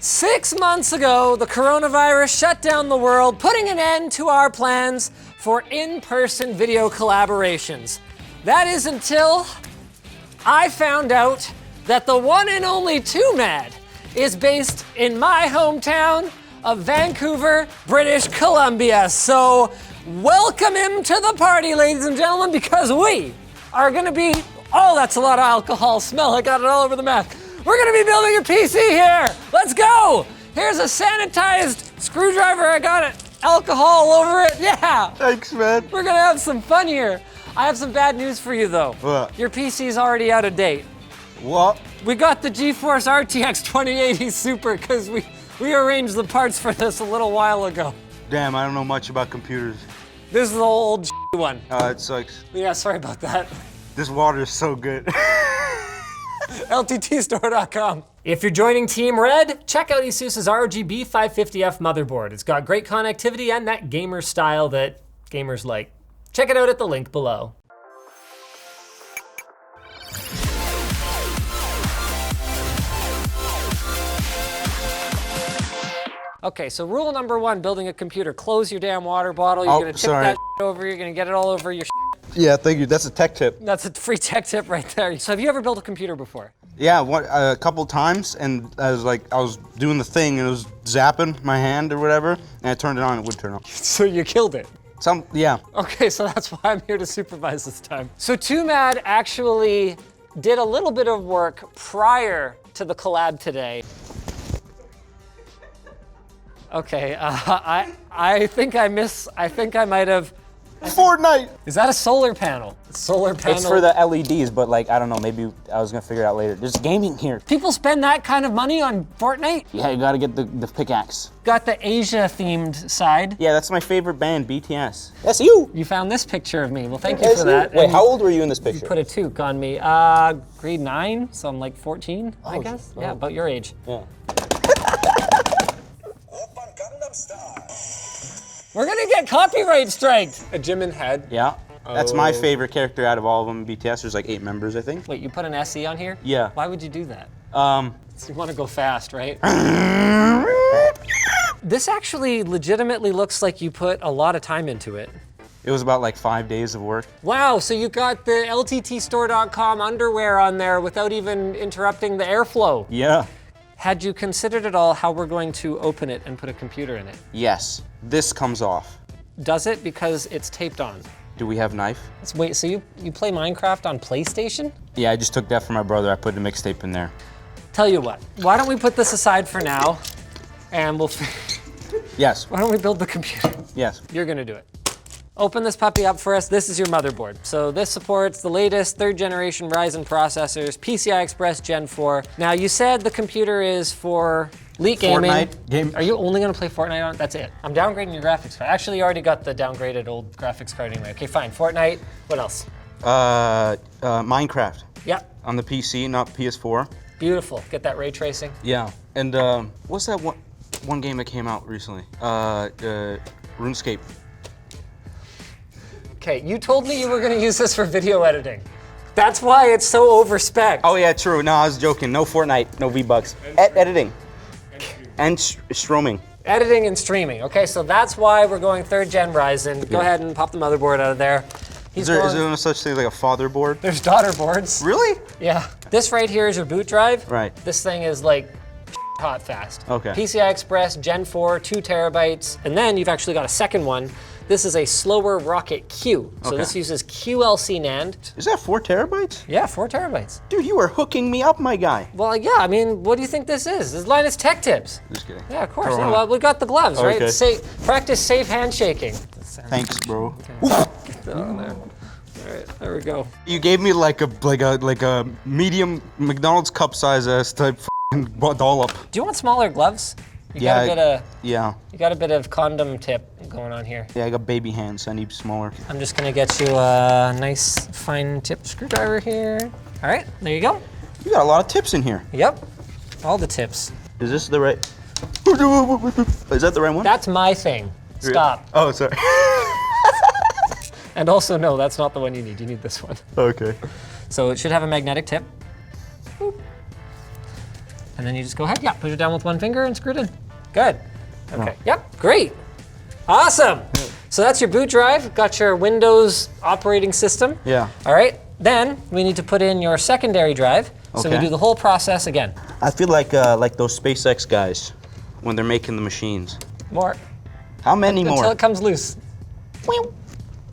6 months ago, the coronavirus shut down the world, putting an end to our plans for in-person video collaborations. That is until I found out that the one and only Twomad is based in my hometown of Vancouver, British Columbia. So welcome him to the party, ladies and gentlemen, because we are gonna be, oh, that's a lot of alcohol smell. I got it all over the map. We're gonna be building a PC here. Let's go. Here's a sanitized screwdriver. I got it, alcohol all over it. Yeah. Thanks, man. We're gonna have some fun here. I have some bad news for you though. What? Your PC's already out of date. What? We got the GeForce RTX 2080 Super because we arranged the parts for this a little while ago. Damn, I don't know much about computers. This is the old one. It sucks. Yeah, sorry about that. This water is so good. LTTstore.com. If you're joining Team Red, check out Asus's RGB 550F motherboard. It's got great connectivity and that gamer style that gamers like. Check it out at the link below. Okay, so rule number one, building a computer, close your damn water bottle. You're gonna tip that over, you're gonna get it all over your Yeah, thank you. That's a tech tip. That's a free tech tip right there. So have you ever built a computer before? Yeah, a couple times, and I was doing the thing, and it was zapping my hand or whatever, and I turned it on, it would turn on. So you killed it? Yeah. Okay, so that's why I'm here to supervise this time. So Twomad actually did a little bit of work prior to the collab today. Okay, I think I might have. Fortnite! Is that a solar panel? Solar panel. It's for the LEDs, but like, I don't know, maybe I was gonna figure it out later. There's gaming here. People spend that kind of money on Fortnite? Yeah, you gotta get the pickaxe. Got the Asia-themed side. Yeah, that's my favorite band, BTS. That's you! You found this picture of me. Well, thank you for that. Wait, And how old were you in this picture? you put a toque on me. Grade 9, so I'm like 14, I guess. Yeah, about your age. Yeah. We're gonna get copyright striked. A Jimin head. Yeah. That's my favorite character out of all of them. BTS, there's like 8 members, I think. Wait, you put an SE on here? Yeah. Why would you do that? Um, You wanna go fast, right? This actually legitimately looks like you put a lot of time into it. It was about like 5 days of work. Wow, so you got the LTTstore.com underwear on there without even interrupting the airflow. Yeah. Had you considered at all how we're going to open it and put a computer in it? Yes. This comes off. Does it because it's taped on? Do we have knife? Wait, so you play Minecraft on PlayStation? Yeah, I just took that from my brother. I put the mixtape in there. Tell you what, why don't we put this aside for now and Yes. why don't we build the computer? Yes. You're gonna do it. Open this puppy up for us. This is your motherboard. So this supports the latest 3rd generation Ryzen processors, PCI Express Gen 4. Now you said the computer is for Elite gaming. Fortnite game. Are you only gonna play Fortnite on it? That's it. I'm downgrading your graphics card. Actually, you already got the downgraded old graphics card anyway. Okay, fine. Fortnite, what else? Minecraft. Yep, On the PC, not PS4. beautiful. Get that ray tracing. Yeah. And what's that one game that came out recently? RuneScape. Okay, you told me you were gonna use this for video editing. That's why it's so overspec. Oh yeah, true. No, I was joking. No Fortnite, no V-Bucks. Editing. And streaming. Editing and streaming. Okay, so that's why we're going 3rd gen Ryzen. Go ahead and pop the motherboard out of there. Is there no such thing like a father board? There's daughter boards. Really? Yeah. This right here is your boot drive. Right. This thing is like hot fast. Okay. PCI Express Gen 4, 2 terabytes. And then you've actually got a second one. This is a slower Rocket Q. So Okay. this uses QLC NAND. Is that 4 terabytes? Yeah, 4 terabytes. Dude, you are hooking me up, my guy. Well, yeah, I mean, what do you think this is? This is Linus Tech Tips. Just kidding. Yeah, of course. Throw Yeah, on. well, we got the gloves, right? Okay. Practice safe handshaking. Thanks, bro. Get that on there. All right, there we go. You gave me like a medium McDonald's cup size ass type dollop. Do you want smaller gloves? You got a bit of condom tip going on here. Yeah, I got baby hands, so I need smaller. I'm just gonna get you a nice fine tip screwdriver here. All right, there you go. You got a lot of tips in here. Yep, all the tips. Is this the right? Is that the right one? That's my thing. Stop. Oh, sorry. And also, no, that's not the one you need. You need this one. Okay. So it should have a magnetic tip. Boop. And And then you just go ahead, yeah, push it down with one finger and screw it in. Good. Okay, yep, great. Awesome. So that's your boot drive, got your Windows operating system. Yeah. All right, then we need to put in your secondary drive. So we do the whole process again. I feel like those SpaceX guys when they're making the machines. More. How many more? Until it comes loose.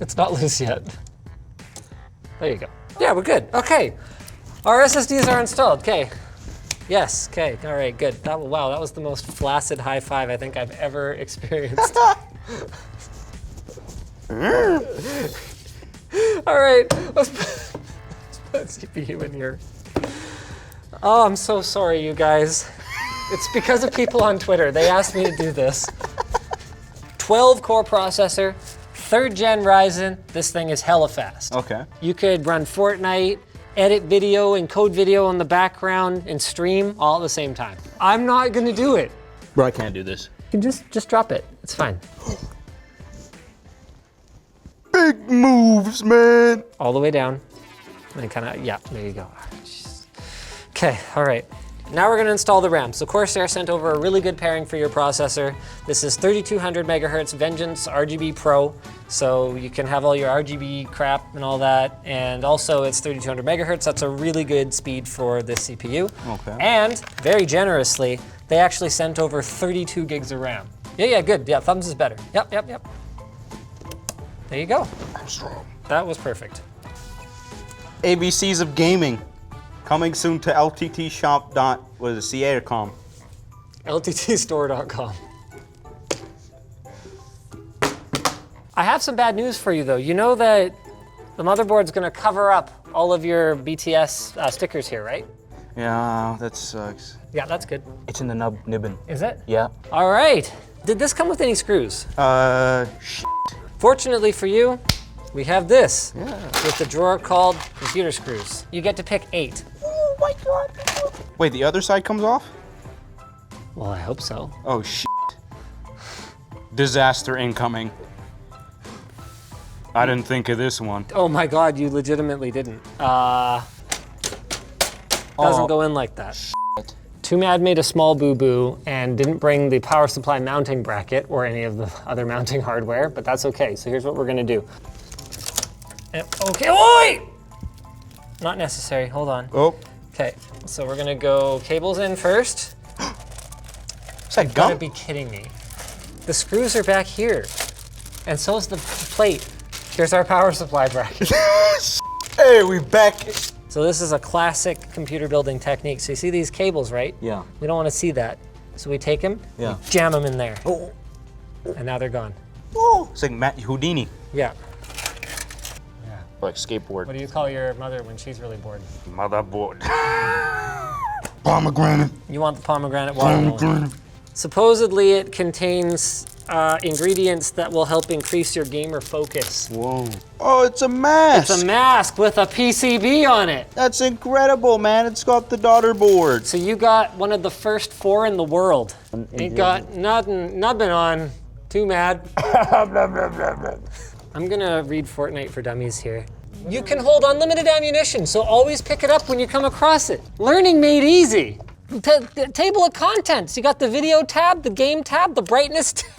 It's not loose yet. There you go. Yeah, we're good. Okay. Our SSDs are installed. Okay. Yes. Okay. All right. Good. Wow, that was the most flaccid high five I think I've ever experienced. All right. Let's put CPU in here. Oh, I'm so sorry, you guys. It's because of people on Twitter. They asked me to do this. 12-core processor, 3rd gen Ryzen. This thing is hella fast. Okay. You could run Fortnite, edit video, encode video in the background, and stream all at the same time. I'm not gonna do it. Bro, I can't do this. You can just drop it. It's fine. Big moves, man. All the way down. And kind of, yeah, there you go. Okay, all right. Now we're gonna install the RAM. So Corsair sent over a really good pairing for your processor. This is 3200 megahertz Vengeance RGB Pro. So you can have all your RGB crap and all that. And also it's 3200 megahertz. That's a really good speed for this CPU. Okay. And very generously, they actually sent over 32 gigs of RAM. Yeah, good. Yeah, thumbs is better. Yep. There you go. I'm strong. That was perfect. ABCs of gaming. Coming soon to lttshop.ca.com. lttstore.com. I have some bad news for you though. You know that the motherboard's gonna cover up all of your BTS stickers here, right? Yeah, that sucks. Yeah, that's good. It's in the nibbin. Is it? Yeah. All right. Did this come with any screws? Fortunately for you, we have this with the drawer called computer screws. You get to pick 8. Oh my God. Wait, the other side comes off? Well, I hope so. Oh, shit. Disaster incoming. I didn't think of this one. Oh my God, you legitimately didn't. Doesn't go in like that. Twomad made a small boo-boo and didn't bring the power supply mounting bracket or any of the other mounting hardware, but that's okay. So here's what we're gonna do. Okay, oi! Not necessary, hold on. Oh. Okay, so we're gonna go cables in first. Is that You gotta gum? be kidding me. The screws are back here, and so is the plate. Here's our power supply bracket. Hey, we back. So this is a classic computer building technique. So you see these cables, right? Yeah. We don't want to see that. So we take them, Yeah. we jam them in there, Oh. and now they're gone. Oh. It's like Matt Houdini. Yeah. Like skateboard. What do you call your mother when she's really bored? Motherboard. Pomegranate. You want the pomegranate watermelon. Supposedly it contains ingredients that will help increase your gamer focus. Whoa. Oh, it's a mask. It's a mask with a PCB on it. That's incredible, man. It's got the daughter board. So you got one of the first 4 in the world. Ain't got nothing on. Too mad. I'm gonna read Fortnite for Dummies here. You can hold unlimited ammunition, so always pick it up when you come across it. Learning made easy. Table of contents. You got the video tab, the game tab, the brightness tab.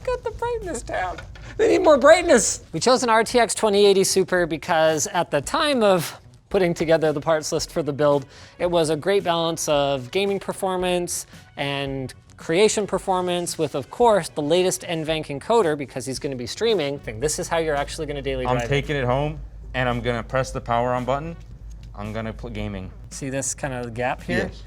Got the brightness tab. They need more brightness. We chose an RTX 2080 Super because at the time of putting together the parts list for the build, it was a great balance of gaming performance and creation performance with, of course, the latest NVENC encoder because he's going to be streaming. This is how you're actually going to daily drive. I'm taking it home and I'm going to press the power on button. I'm going to put gaming. See this kind of gap here? Yes.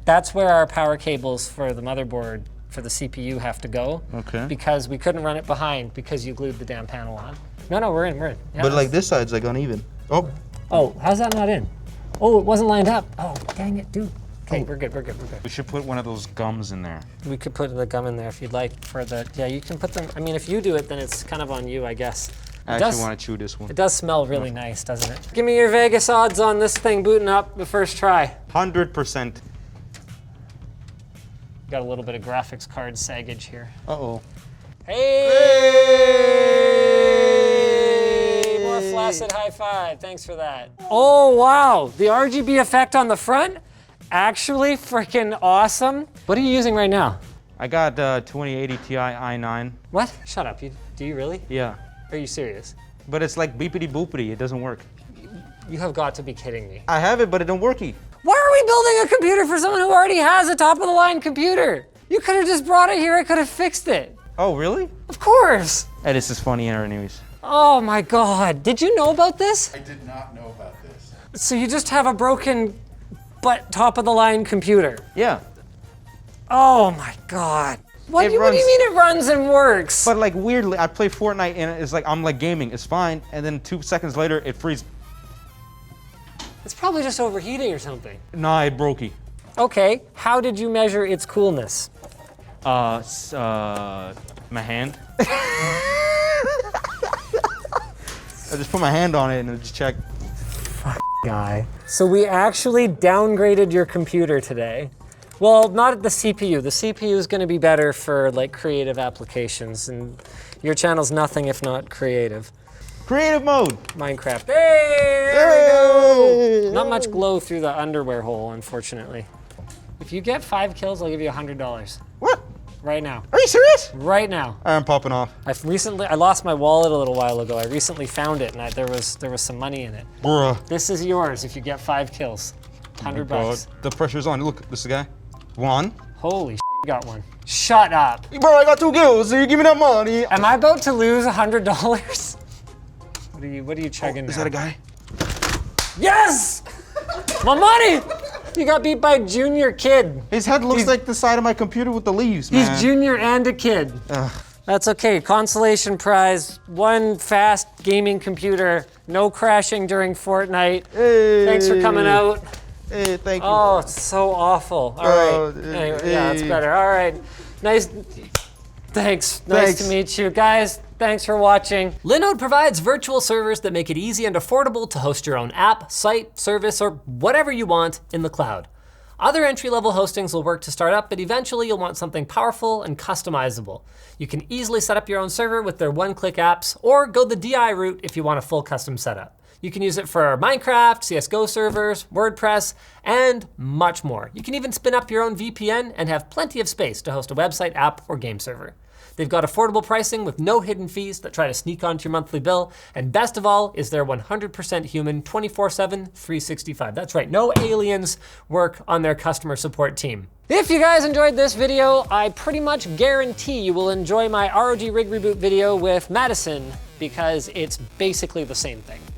That's where our power cables for the motherboard for the CPU have to go. Okay. Because we couldn't run it behind because you glued the damn panel on. No, we're in. Yeah, But like this side's like uneven. Oh. Oh, how's that not in? Oh, it wasn't lined up. Oh, dang it, dude. Okay, we're good. We should put one of those gums in there. We could put the gum in there if you'd like for the, yeah, you can put them, I mean, if you do it, then it's kind of on you, I guess. I actually want to chew this one. It does smell really nice, doesn't it? Give me your Vegas odds on this thing booting up the first try. 100%. Got a little bit of graphics card saggage here. Uh-oh. Hey! More flaccid high five, thanks for that. Oh wow, the RGB effect on the front actually freaking awesome. What are you using right now? I got 2080 Ti i9. What? Shut up, do you really? Yeah. Are you serious? But it's like beepity boopity, it doesn't work. You have got to be kidding me. I have it, but it don't worky. Why are we building a computer for someone who already has a top of the line computer? You could have just brought it here, I could have fixed it. Oh, really? Of course. Hey, this is funny anyways. Oh my God, did you know about this? I did not know about this. So you just have a broken but top of the line computer? Yeah. Oh my God. What do you mean it runs and works? But like weirdly, I play Fortnite and it's like, I'm like gaming, it's fine. And then 2 seconds later, it freezes. It's probably just overheating or something. Nah, it brokey. Okay, how did you measure its coolness? My hand. I just put my hand on it and it just checked. Guy. So we actually downgraded your computer today. Well, not the CPU. The CPU is going to be better for like creative applications, and your channel's nothing if not creative. Creative mode. Minecraft. Hey, there we go. Not much glow through the underwear hole, unfortunately. If you get 5 kills, I'll give you $100. What? Right now. Are you serious? Right now. I'm popping off. I lost my wallet a little while ago. I recently found it, and there was some money in it. Bruh. This is yours if you get 5 kills. $100 bucks. The pressure's on. Look, this guy. 1. Holy got one. Shut up. Bro, I got 2 kills, so you give me that money. Am I about to lose $100? What are you chugging now? Is that a guy? Yes! My money! You got beat by Junior Kid. His head looks like the side of my computer with the leaves, man. He's Junior and a kid. That's okay. Consolation prize, 1 fast gaming computer, no crashing during Fortnite. Hey. Thanks for coming out. Hey, thank you. Oh, it's so awful. All right. Anyway, yeah, it's better. All right. Nice. Thanks. Nice to meet you. Guys, thanks for watching. Linode provides virtual servers that make it easy and affordable to host your own app, site, service, or whatever you want in the cloud. Other entry-level hostings will work to start up, but eventually you'll want something powerful and customizable. You can easily set up your own server with their one-click apps, or go the DI route if you want a full custom setup. You can use it for Minecraft, CSGO servers, WordPress, and much more. You can even spin up your own VPN and have plenty of space to host a website, app, or game server. They've got affordable pricing with no hidden fees that try to sneak onto your monthly bill, and best of all is their 100% human 24/7 365. That's right, no aliens work on their customer support team. If you guys enjoyed this video, I pretty much guarantee you will enjoy my ROG Rig Reboot video with Madison, because it's basically the same thing.